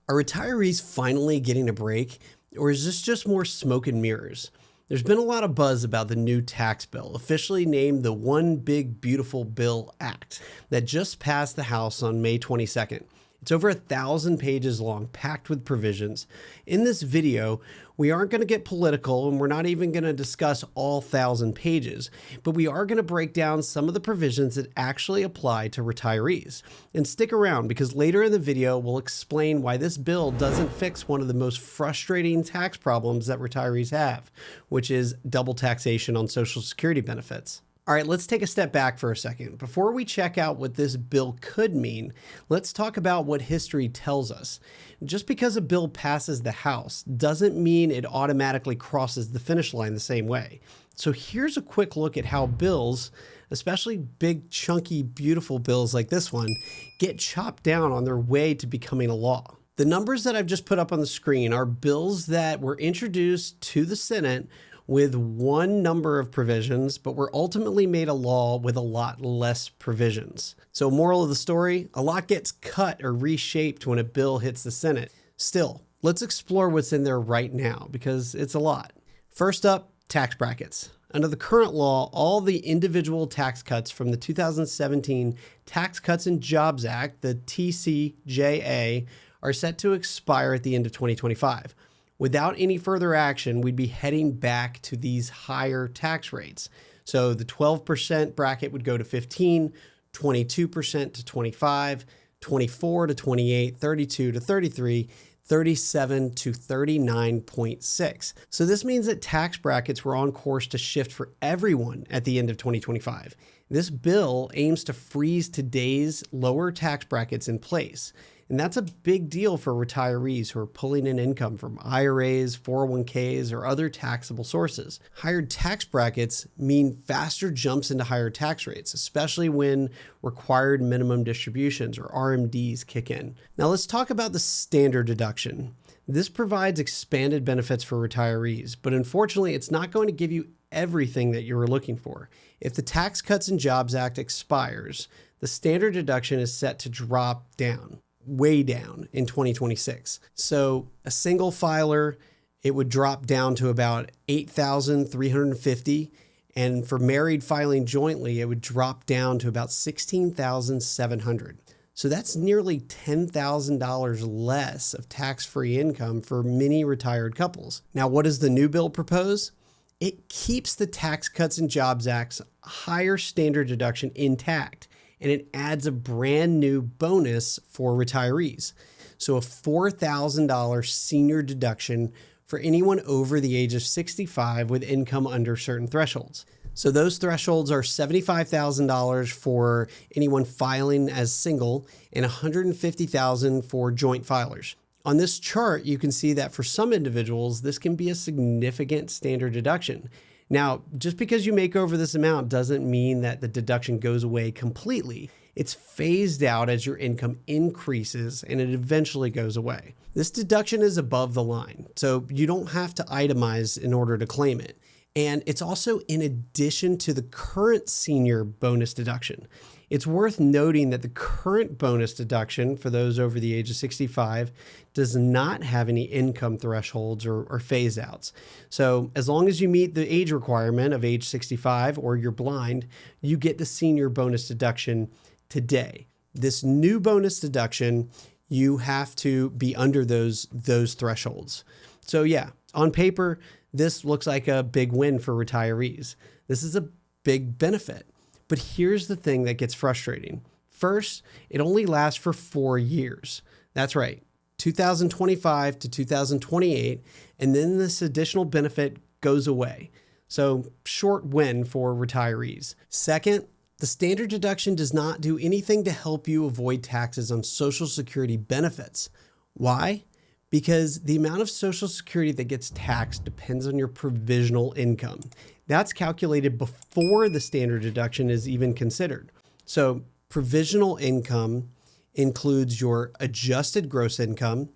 Are retirees finally getting a break, or is this just more smoke and mirrors? There's been a lot of buzz about the new tax bill, officially named the One Big Beautiful Bill Act, that just passed the House on May 22nd. It's over 1,000 pages long, packed with provisions. In this video, we aren't going to get political, and we're not even going to discuss all 1,000 pages, but we are going to break down some of the provisions that actually apply to retirees. And stick around, because later in the video, we'll explain why this bill doesn't fix one of the most frustrating tax problems that retirees have, which is double taxation on Social Security benefits. All right, let's take a step back for a second. Before we check out what this bill could mean, let's talk about what history tells us. Just because a bill passes the House doesn't mean it automatically crosses the finish line the same way. So here's a quick look at how bills, especially big, chunky, beautiful bills like this one, get chopped down on their way to becoming a law. The numbers that I've just put up on the screen are bills that were introduced to the Senate with one number of provisions, but were ultimately made a law with a lot less provisions. So moral of the story, a lot gets cut or reshaped when a bill hits the Senate. Still, let's explore what's in there right now, because it's a lot. First up, tax brackets. Under the current law, all the individual tax cuts from the 2017 Tax Cuts and Jobs Act, the TCJA, are set to expire at the end of 2025. Without any further action, we'd be heading back to these higher tax rates. So the 12% bracket would go to 15, 22% to 25, 24 to 28, 32 to 33, 37 to 39.6. So this means that tax brackets were on course to shift for everyone at the end of 2025. This bill aims to freeze today's lower tax brackets in place. And that's a big deal for retirees who are pulling in income from IRAs, 401ks, or other taxable sources. Higher tax brackets mean faster jumps into higher tax rates, especially when required minimum distributions or RMDs kick in. Now let's talk about the standard deduction. This provides expanded benefits for retirees, but unfortunately, it's not going to give you everything that you were looking for. If the Tax Cuts and Jobs Act expires, the standard deduction is set to drop down. Way down in 2026. So a single filer, it would drop down to about $8,350. And for married filing jointly, it would drop down to about $16,700. So that's nearly $10,000 less of tax-free income for many retired couples. Now, what does the new bill propose? It keeps the Tax Cuts and Jobs Act's higher standard deduction intact, and it adds a brand new bonus for retirees. So a $4,000 senior deduction for anyone over the age of 65 with income under certain thresholds. So those thresholds are $75,000 for anyone filing as single and $150,000 for joint filers. On this chart, you can see that for some individuals, this can be a significant standard deduction. Now, just because you make over this amount doesn't mean that the deduction goes away completely. It's phased out as your income increases and it eventually goes away. This deduction is above the line, so you don't have to itemize in order to claim it. And it's also in addition to the current senior bonus deduction. It's worth noting that the current bonus deduction for those over the age of 65 does not have any income thresholds or phase outs. So as long as you meet the age requirement of age 65 or you're blind, you get the senior bonus deduction today. This new bonus deduction, you have to be under those thresholds. So yeah, on paper, this looks like a big win for retirees. This is a big benefit. But here's the thing that gets frustrating. First, it only lasts for 4 years. That's right, 2025 to 2028, and then this additional benefit goes away. So short win for retirees. Second, the standard deduction does not do anything to help you avoid taxes on Social Security benefits. Why? Because the amount of Social Security that gets taxed depends on your provisional income. That's calculated before the standard deduction is even considered. So provisional income includes your adjusted gross income,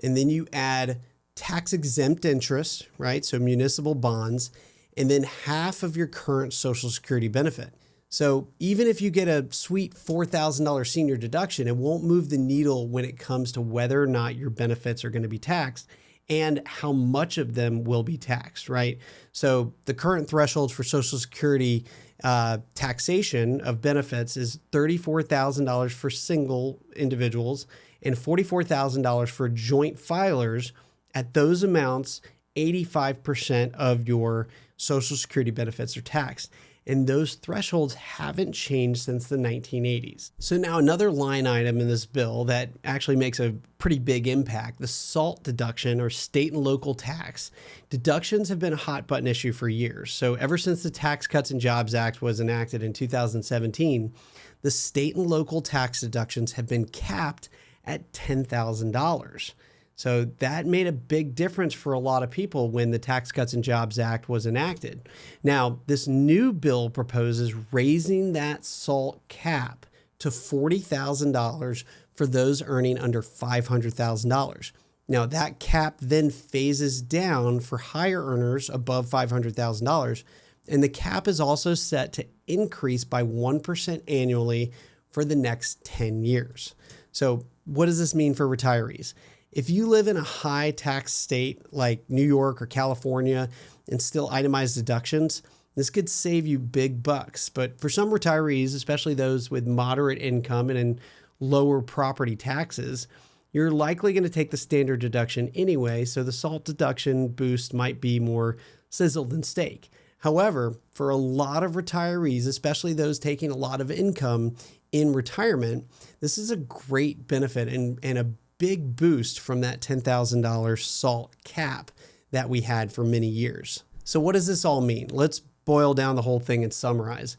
and then you add tax-exempt interest, right? So municipal bonds, and then half of your current Social Security benefit. So even if you get a sweet $4,000 senior deduction, it won't move the needle when it comes to whether or not your benefits are going to be taxed and how much of them will be taxed, right? So the current thresholds for Social Security taxation of benefits is $34,000 for single individuals and $44,000 for joint filers. At those amounts, 85% of your Social Security benefits are taxed. And those thresholds haven't changed since the 1980s. So now another line item in this bill that actually makes a pretty big impact, the SALT deduction or state and local tax. Deductions have been a hot button issue for years. So ever since the Tax Cuts and Jobs Act was enacted in 2017, the state and local tax deductions have been capped at $10,000. So that made a big difference for a lot of people when the Tax Cuts and Jobs Act was enacted. Now, this new bill proposes raising that SALT cap to $40,000 for those earning under $500,000. Now, that cap then phases down for higher earners above $500,000, and the cap is also set to increase by 1% annually for the next 10 years. So what does this mean for retirees? If you live in a high tax state like New York or California and still itemize deductions, this could save you big bucks. But for some retirees, especially those with moderate income and in lower property taxes, you're likely going to take the standard deduction anyway, so the SALT deduction boost might be more sizzle than steak. However, for a lot of retirees, especially those taking a lot of income in retirement, this is a great benefit and a big boost from that $10,000 SALT cap that we had for many years. So what does this all mean? Let's boil down the whole thing and summarize.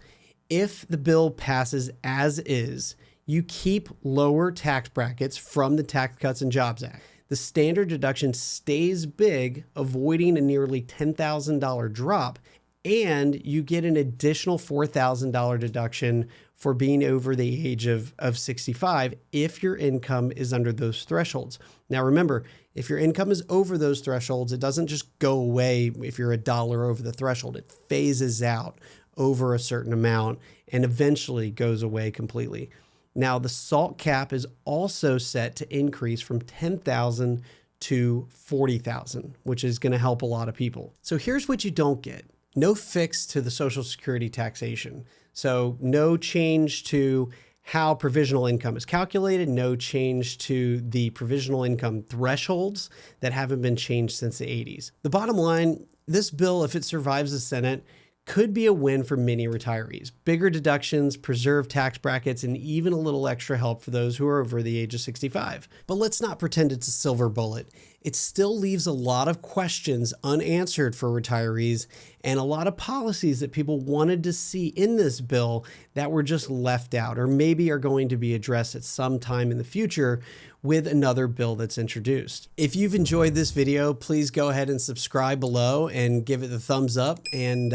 If the bill passes as is, you keep lower tax brackets from the Tax Cuts and Jobs Act. The standard deduction stays big, avoiding a nearly $10,000 drop, and you get an additional $4,000 deduction for being over the age of 65 if your income is under those thresholds. Now remember, if your income is over those thresholds, it doesn't just go away if you're $1 over the threshold. It phases out over a certain amount and eventually goes away completely. Now the SALT cap is also set to increase from $10,000 to $40,000, which is going to help a lot of people. So here's what you don't get. No fix to the Social Security taxation. So no change to how provisional income is calculated, no change to the provisional income thresholds that haven't been changed since the 80s. The bottom line, this bill, if it survives the Senate, could be a win for many retirees. Bigger deductions, preserved tax brackets, and even a little extra help for those who are over the age of 65. But let's not pretend it's a silver bullet. It still leaves a lot of questions unanswered for retirees and a lot of policies that people wanted to see in this bill that were just left out or maybe are going to be addressed at some time in the future with another bill that's introduced. If you've enjoyed this video, please go ahead and subscribe below and give it the thumbs up, and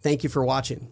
thank you for watching.